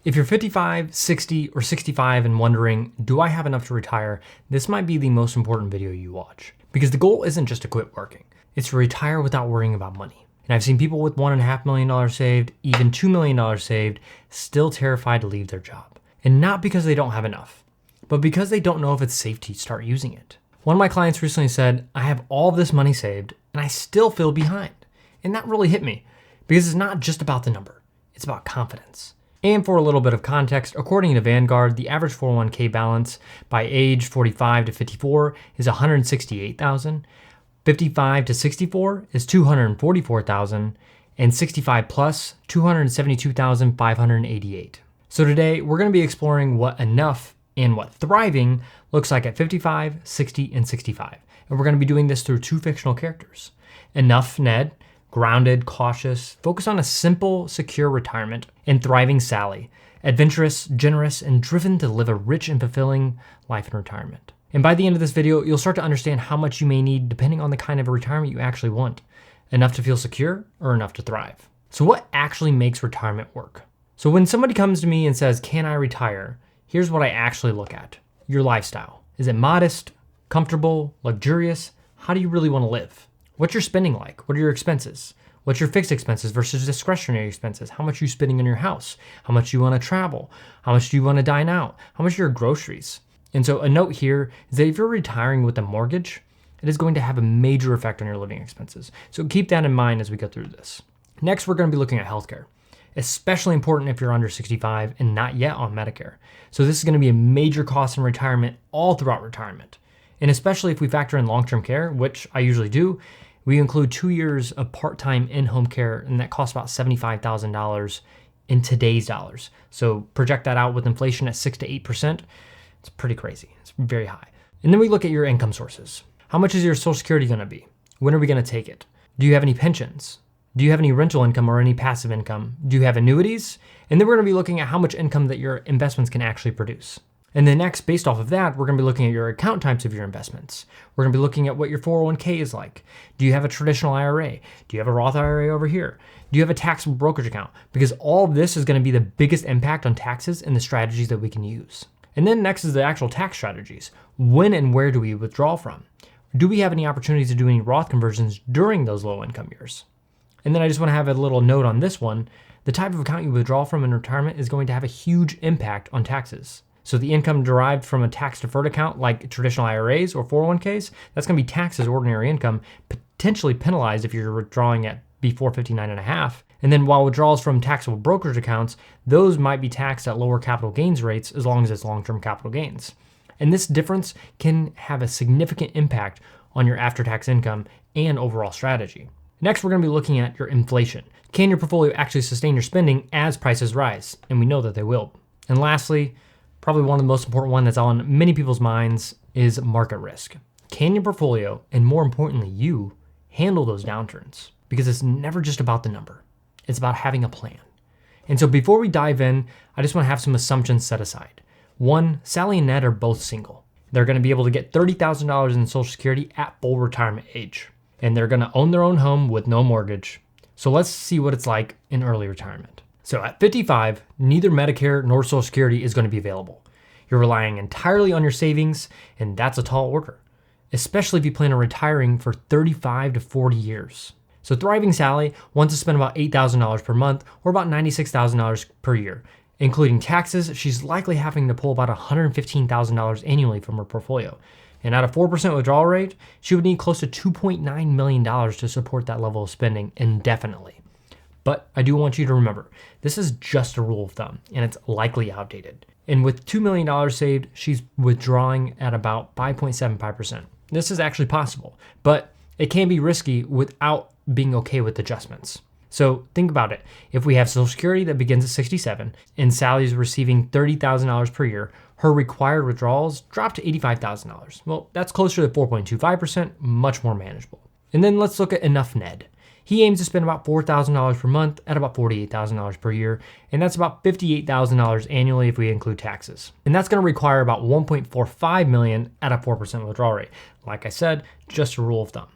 If you're 55, 60, or 65 and wondering, do I have enough to retire? This might be the most important video you watch. Because the goal isn't just to quit working, it's to retire without worrying about money. And I've seen people with $1.5 million saved, even $2 million saved, still terrified to leave their job. And not because they don't have enough, but because they don't know if it's safe to start using it. One of my clients recently said, I have all this money saved and I still feel behind. And that really hit me because it's not just about the number, it's about confidence. And for a little bit of context, according to Vanguard, the average 401k balance by age 45 to 54 is $168,000, 55 to 64 is $244,000, and 65 plus $272,588. So today we're going to be exploring what enough and what thriving looks like at 55, 60, and 65. And we're going to be doing this through two fictional characters. Enough Ned, grounded, cautious, focused on a simple, secure retirement, and Thriving Sally, adventurous, generous, and driven to live a rich and fulfilling life in retirement. And by the end of this video, you'll start to understand how much you may need depending on the kind of retirement you actually want. Enough to feel secure or enough to thrive. So what actually makes retirement work? So when somebody comes to me and says, can I retire? Here's what I actually look at. Your lifestyle. Is it modest, comfortable, luxurious? How do you really want to live? What's your spending like? What are your expenses? What's your fixed expenses versus discretionary expenses? How much are you spending on your house? How much do you want to travel? How much do you want to dine out? How much are your groceries? And so a note here is that if you're retiring with a mortgage, it is going to have a major effect on your living expenses. So keep that in mind as we go through this. Next, we're going to be looking at healthcare, especially important if you're under 65 and not yet on Medicare. So this is going to be a major cost in retirement all throughout retirement. And especially if we factor in long-term care, which I usually do, we include 2 years of part-time in-home care, and that costs about $75,000 in today's dollars. So project that out with inflation at 6 to 8%. It's pretty crazy. It's very high. And then we look at your income sources. How much is your Social Security going to be? When are we going to take it? Do you have any pensions? Do you have any rental income or any passive income? Do you have annuities? And then we're going to be looking at how much income that your investments can actually produce. And then next, based off of that, we're going to be looking at your account types of your investments. We're going to be looking at what your 401k is like. Do you have a traditional IRA? Do you have a Roth IRA over here? Do you have a taxable brokerage account? Because all of this is going to be the biggest impact on taxes and the strategies that we can use. And then next is the actual tax strategies. When and where do we withdraw from? Do we have any opportunities to do any Roth conversions during those low income years? And then I just want to have a little note on this one. The type of account you withdraw from in retirement is going to have a huge impact on taxes. So the income derived from a tax-deferred account like traditional IRAs or 401ks, that's going to be taxed as ordinary income, potentially penalized if you're withdrawing at before 59.5. And then while withdrawals from taxable brokerage accounts, those might be taxed at lower capital gains rates as long as it's long-term capital gains. And this difference can have a significant impact on your after-tax income and overall strategy. Next, we're going to be looking at your inflation. Can your portfolio actually sustain your spending as prices rise? And we know that they will. And lastly, probably one of the most important one that's on many people's minds is market risk. Can your portfolio, and more importantly you, handle those downturns? Because it's never just about the number. It's about having a plan. And so before we dive in, I just want to have some assumptions set aside. One, Sally and Ned are both single. They're going to be able to get $30,000 in Social Security at full retirement age. And they're going to own their own home with no mortgage. So let's see what it's like in early retirement. So at 55, neither Medicare nor Social Security is going to be available. You're relying entirely on your savings, and that's a tall order, especially if you plan on retiring for 35 to 40 years. So Thriving Sally wants to spend about $8,000 per month or about $96,000 per year. Including taxes, she's likely having to pull about $115,000 annually from her portfolio. And at a 4% withdrawal rate, she would need close to $2.9 million to support that level of spending indefinitely. But I do want you to remember, this is just a rule of thumb, and it's likely outdated. And with $2 million saved, she's withdrawing at about 5.75%. This is actually possible, but it can be risky without being okay with adjustments. So think about it. If we have Social Security that begins at 67 and Sally's receiving $30,000 per year, her required withdrawals drop to $85,000. Well, that's closer to 4.25%, much more manageable. And then let's look at Enough Ned. He aims to spend about $4,000 per month at about $48,000 per year, and that's about $58,000 annually if we include taxes. And that's going to require about $1.45 million at a 4% withdrawal rate. Like I said, just a rule of thumb.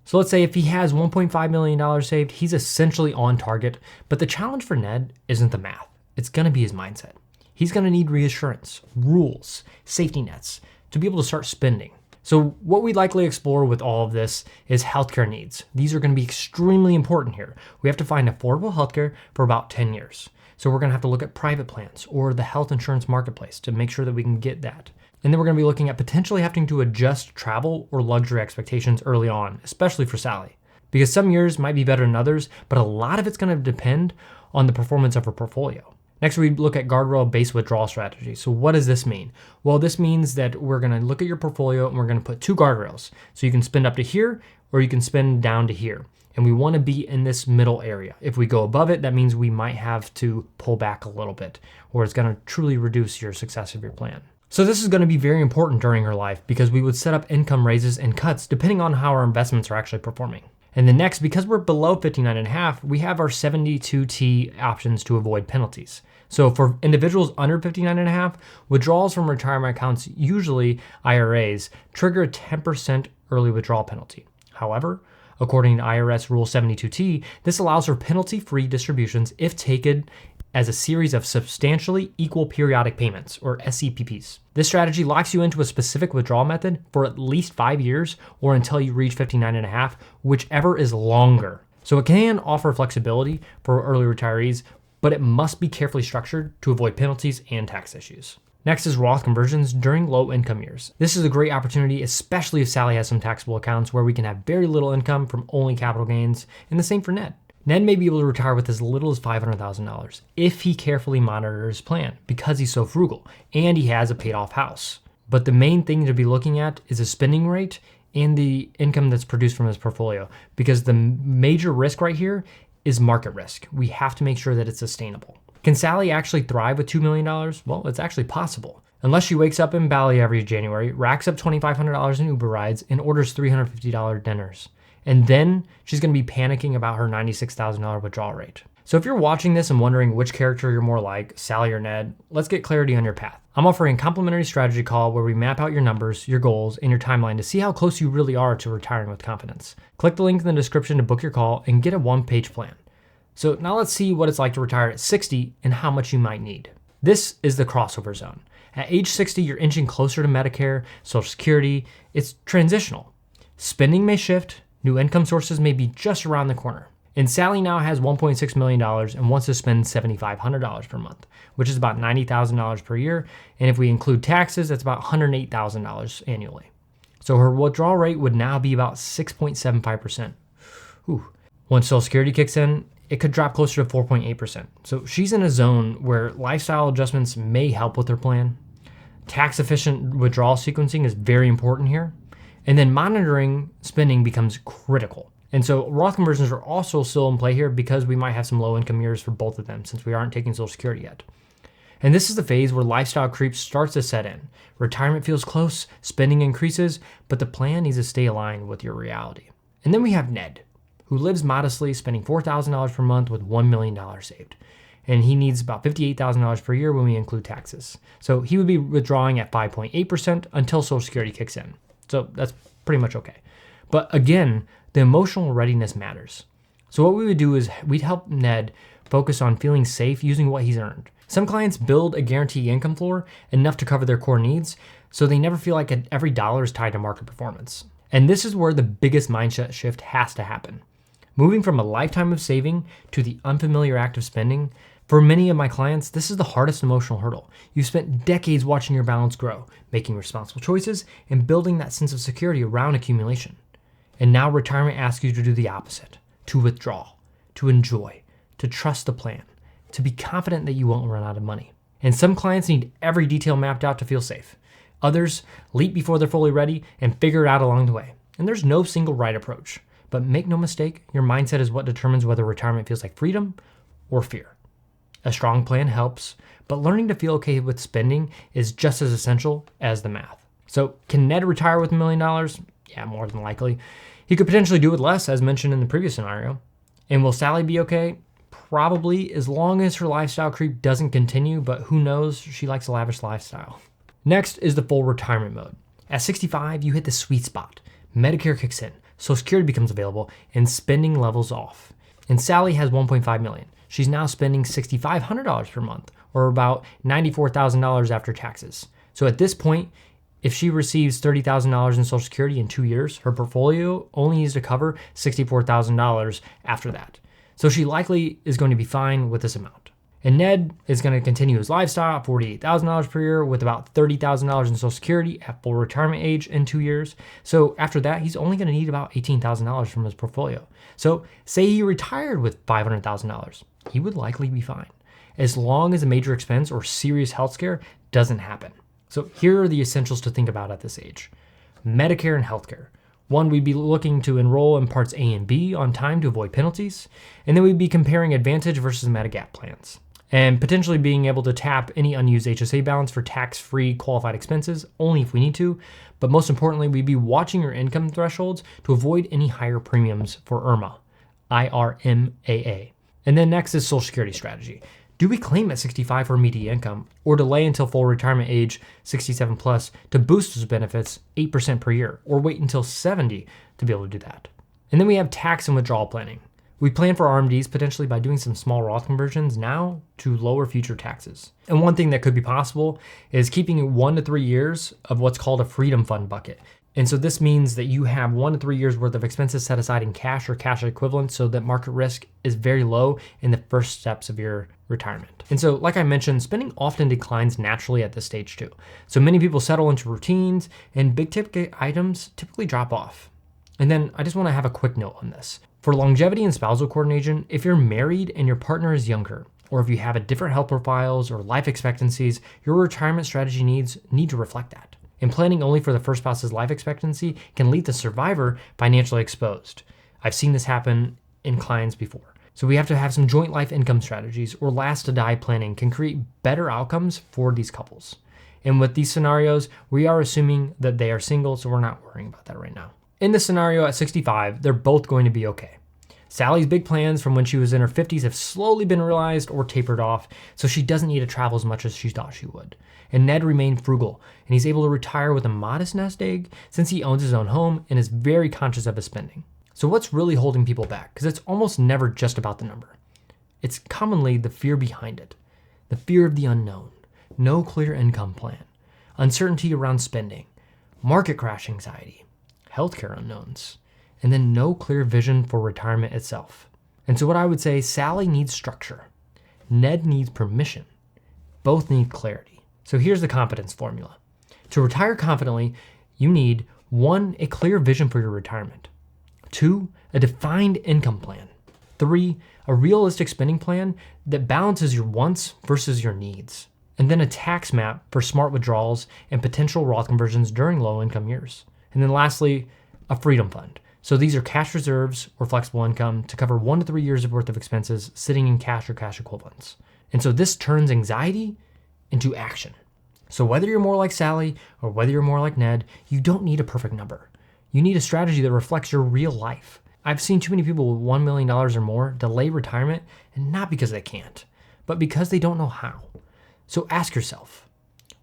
So let's say if he has $1.5 million saved, he's essentially on target, but the challenge for Ned isn't the math. it's going to be his mindset. He's going to need reassurance, rules, safety nets to be able to start spending. So what we'd likely explore with all of this is healthcare needs. These are going to be extremely important here. We have to find affordable healthcare for about 10 years. So we're going to have to look at private plans or the health insurance marketplace to make sure that we can get that. And then we're going to be looking at potentially having to adjust travel or luxury expectations early on, especially for Sally. Because some years might be better than others, but a lot of it's going to depend on the performance of her portfolio. Next, we look at guardrail-based withdrawal strategy. So what does this mean? Well, this means that we're going to look at your portfolio and we're going to put 2 guardrails. So you can spend up to here or you can spend down to here. And we want to be in this middle area. If we go above it, that means we might have to pull back a little bit, or it's going to truly reduce your success of your plan. So this is going to be very important during her life because we would set up income raises and cuts depending on how our investments are actually performing. And then next, because we're below 59.5, we have our 72T options to avoid penalties. So for individuals under 59.5, withdrawals from retirement accounts, usually IRAs, trigger a 10% early withdrawal penalty. However, according to IRS Rule 72T, this allows for penalty-free distributions if taken as a series of substantially equal periodic payments, or SEPPs. This strategy locks you into a specific withdrawal method for at least 5 years or until you reach 59.5, whichever is longer. So it can offer flexibility for early retirees, but it must be carefully structured to avoid penalties and tax issues. Next is Roth conversions during low income years. This is a great opportunity, especially if Sally has some taxable accounts where we can have very little income from only capital gains, and the same for Ned. Ned may be able to retire with as little as $500,000 if he carefully monitors his plan because he's so frugal and he has a paid off house. But the main thing to be looking at is the spending rate and the income that's produced from his portfolio, because the major risk right here is market risk. We have to make sure that it's sustainable. Can Sally actually thrive with $2 million? Well, it's actually possible. Unless she wakes up in Bali every January, racks up $2,500 in Uber rides, and orders $350 dinners. And then she's going to be panicking about her $96,000 withdrawal rate. So if you're watching this and wondering which character you're more like, Sally or Ned, let's get clarity on your path. I'm offering a complimentary strategy call where we map out your numbers, your goals, and your timeline to see how close you really are to retiring with confidence. Click the link in the description to book your call and get a one-page plan. So now let's see what it's like to retire at 60 and how much you might need. This is the crossover zone. At age 60, you're inching closer to Medicare, Social Security. It's transitional. Spending may shift. New income sources may be just around the corner. And Sally now has $1.6 million and wants to spend $7,500 per month, which is about $90,000 per year. And if we include taxes, that's about $108,000 annually. So her withdrawal rate would now be about 6.75%. Once Social Security kicks in, it could drop closer to 4.8%. So she's in a zone where lifestyle adjustments may help with her plan. Tax efficient withdrawal sequencing is very important here. And then monitoring spending becomes critical. And so Roth conversions are also still in play here because we might have some low income years for both of them since we aren't taking Social Security yet. And this is the phase where lifestyle creep starts to set in. Retirement feels close, spending increases, but the plan needs to stay aligned with your reality. And then we have Ned, who lives modestly, spending $4,000 per month with $1 million saved. And he needs about $58,000 per year when we include taxes. So he would be withdrawing at 5.8% until Social Security kicks in. So that's pretty much okay. But again, the emotional readiness matters. So what we would do is we'd help Ned focus on feeling safe using what he's earned. Some clients build a guaranteed income floor enough to cover their core needs, so they never feel like every dollar is tied to market performance. And this is where the biggest mindset shift has to happen. Moving from a lifetime of saving to the unfamiliar act of spending, for many of my clients, this is the hardest emotional hurdle. You've spent decades watching your balance grow, making responsible choices, and building that sense of security around accumulation. And now retirement asks you to do the opposite, to withdraw, to enjoy, to trust the plan, to be confident that you won't run out of money. And some clients need every detail mapped out to feel safe. Others leap before they're fully ready and figure it out along the way. And there's no single right approach. But make no mistake, your mindset is what determines whether retirement feels like freedom or fear. A strong plan helps, but learning to feel okay with spending is just as essential as the math. So can Ned retire with $1 million? Yeah, more than likely. He could potentially do with less, as mentioned in the previous scenario. And will Sally be okay? Probably, as long as her lifestyle creep doesn't continue, but who knows, she likes a lavish lifestyle. Next is the full retirement mode. At 65, you hit the sweet spot. Medicare kicks in, Social Security becomes available, and spending levels off. And Sally has $1.5 million. she's now spending $6,500 per month, or about $94,000 after taxes. So at this point, if she receives $30,000 in Social Security in 2 years, her portfolio only needs to cover $64,000 after that. So she likely is going to be fine with this amount. And Ned is going to continue his lifestyle at $48,000 per year with about $30,000 in Social Security at full retirement age in 2 years. So after that, he's only going to need about $18,000 from his portfolio. So say he retired with $500,000, he would likely be fine, as long as a major expense or serious health scare doesn't happen. So here are the essentials to think about at this age. Medicare and healthcare. One, we'd be looking to enroll in parts A and B on time to avoid penalties. And then we'd be comparing Advantage versus Medigap plans, and potentially being able to tap any unused HSA balance for tax-free qualified expenses, only if we need to. But most importantly, we'd be watching your income thresholds to avoid any higher premiums for IRMAA, I-R-M-A-A. And then next is Social Security strategy. Do we claim at 65 for immediate income, or delay until full retirement age 67 plus to boost those benefits 8% per year, or wait until 70 to be able to do that? And then we have tax and withdrawal planning. We plan for RMDs potentially by doing some small Roth conversions now to lower future taxes. And one thing that could be possible is keeping 1 to 3 years of what's called a freedom fund bucket. And so this means that you have 1 to 3 years worth of expenses set aside in cash or cash equivalents so that market risk is very low in the first steps of your retirement. And so, like I mentioned, spending often declines naturally at this stage too. So many people settle into routines and big ticket items typically drop off. And then I just want to have a quick note on this. For longevity and spousal coordination, if you're married and your partner is younger, or if you have a different health profiles or life expectancies, your retirement strategy needs need to reflect that. And planning only for the first spouse's life expectancy can leave the survivor financially exposed. I've seen this happen in clients before. So we have to have some joint life income strategies, or last to die planning can create better outcomes for these couples. And with these scenarios, we are assuming that they are single, so we're not worrying about that right now. In this scenario at 65, they're both going to be okay. Sally's big plans from when she was in her 50s have slowly been realized or tapered off, so she doesn't need to travel as much as she thought she would. And Ned remained frugal, and he's able to retire with a modest nest egg since he owns his own home and is very conscious of his spending. So what's really holding people back? Because it's almost never just about the number. It's commonly the fear behind it. The fear of the unknown, no clear income plan, uncertainty around spending, market crash anxiety, healthcare unknowns, and then no clear vision for retirement itself. And so what I would say, Sally needs structure. Ned needs permission. Both need clarity. So here's the competence formula. To retire confidently, you need 1, a clear vision for your retirement. 2, a defined income plan. 3, a realistic spending plan that balances your wants versus your needs. And then a tax map for smart withdrawals and potential Roth conversions during low income years. And then lastly, a freedom fund. So these are cash reserves or flexible income to cover 1 to 3 years worth of expenses sitting in cash or cash equivalents. And so this turns anxiety into action. So whether you're more like Sally or whether you're more like Ned, you don't need a perfect number. You need a strategy that reflects your real life. I've seen too many people with $1 million or more delay retirement, and not because they can't, but because they don't know how. So ask yourself,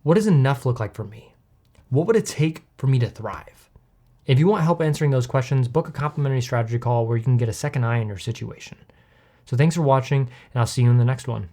what does enough look like for me? What would it take for me to thrive? If you want help answering those questions, book a complimentary strategy call where you can get a second eye on your situation. So thanks for watching, and I'll see you in the next one.